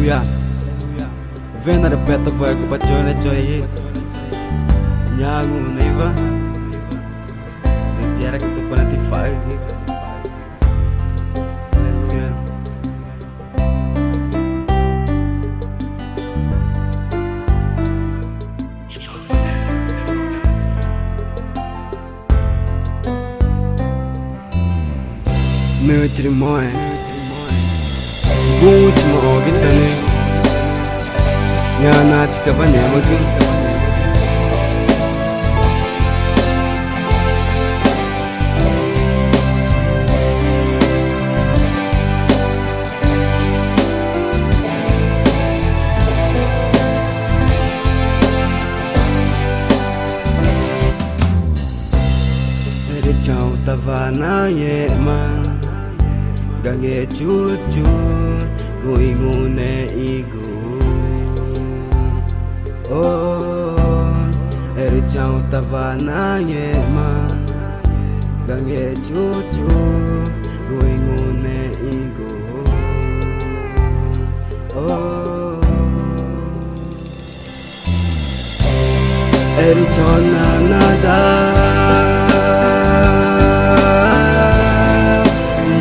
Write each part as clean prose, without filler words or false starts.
Hallelujah. Vena repeta vai ku pachone choye. Nyangu neiva. Jera que tu panati faz. Hallelujah. Meu trimói. Último vitane yana chika bane magi ere chau tavana yema gange chuchu Guingune igu Oh eri chau tavana yema gange chuchu Guingune igu Oh eri chona nada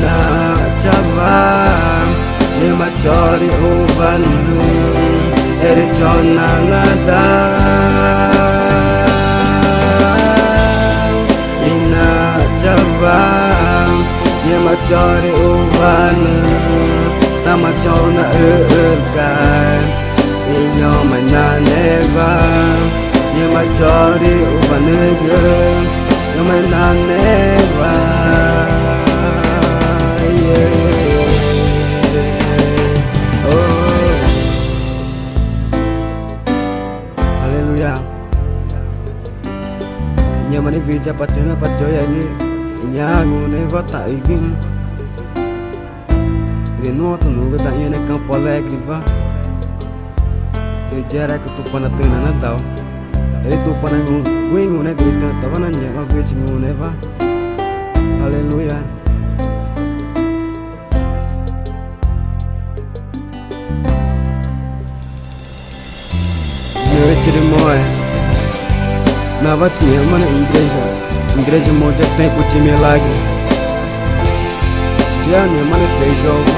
na chava Machori ubanu eri chona nada ina chava ye machori ubanu tama chona urkan inyo mananeva ye machori ubanu ye mananeva Nyamani vija pachona pachoya ni nyangu ne vata igin Reno tu nuga ta yene campo alegre va Jera que tu pana tena na dao Ele tu pana wingu ne grita tava na nyama vich mu ne va Hallelujah Meu trimói Na batinha, mano, igreja moja tempo de milagre Já minha mano fez jogo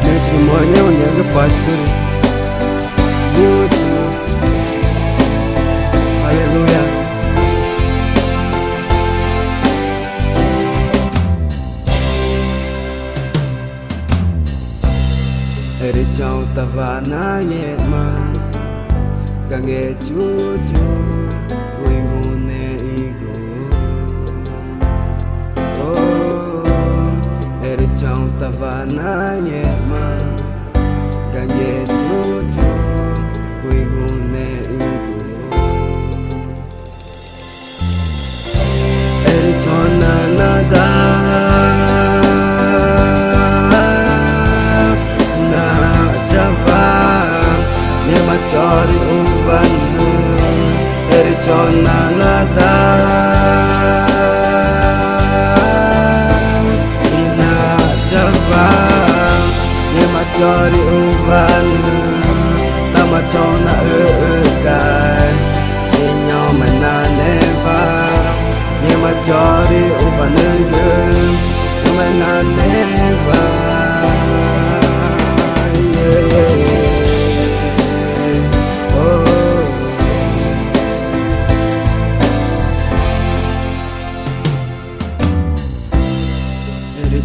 Meu trimônio é onde eu passo tudo Último Aleluia Eri chau tava na yema Gange chuchu Guingune igu Oh eri chau tava na yema Gange chuchu Guingune igu eri chona nada na chava ye machori ubanu eri chona nada ina chava ye machori ubanu tama chona urkan inyo mananeva ye machori ubanu ye mananeva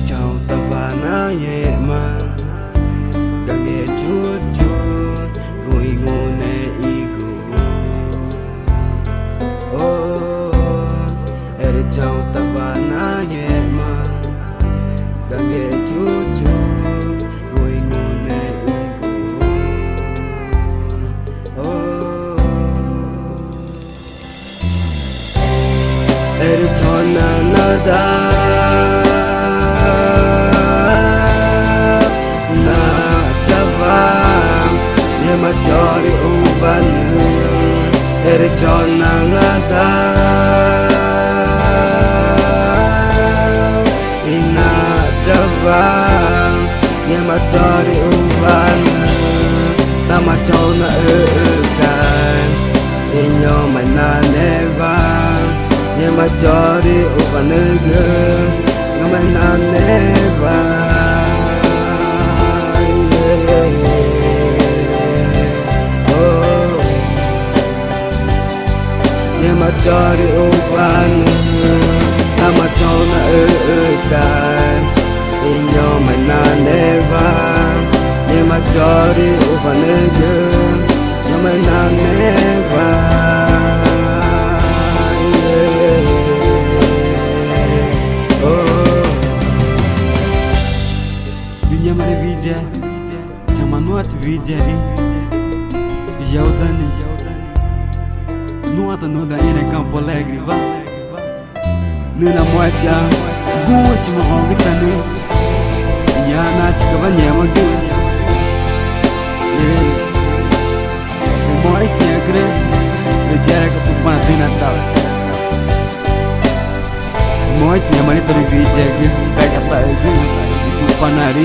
Chau tavana yema gange chuchu guingune igu Oh eri chau tavana yema gange chuchu guingune igu Oh eri chona nada Machori ubanu eri chona nada ina chava ye machori chori upanege ngamenaneva Nyama chori upanege Namachona ukai Inyo menaneva Nyama chori upanege ngamenaneva Nyamare vija, chamanuat vijari, yaudani, nuata nuda ine Campo Alegre va, nuna moacha, guachi mo ongitani, yana chikava nyama gu, moai tiagre, vijara ka tupana tina tau, moai nyamare tori vijagi, kaya pa gu. Panari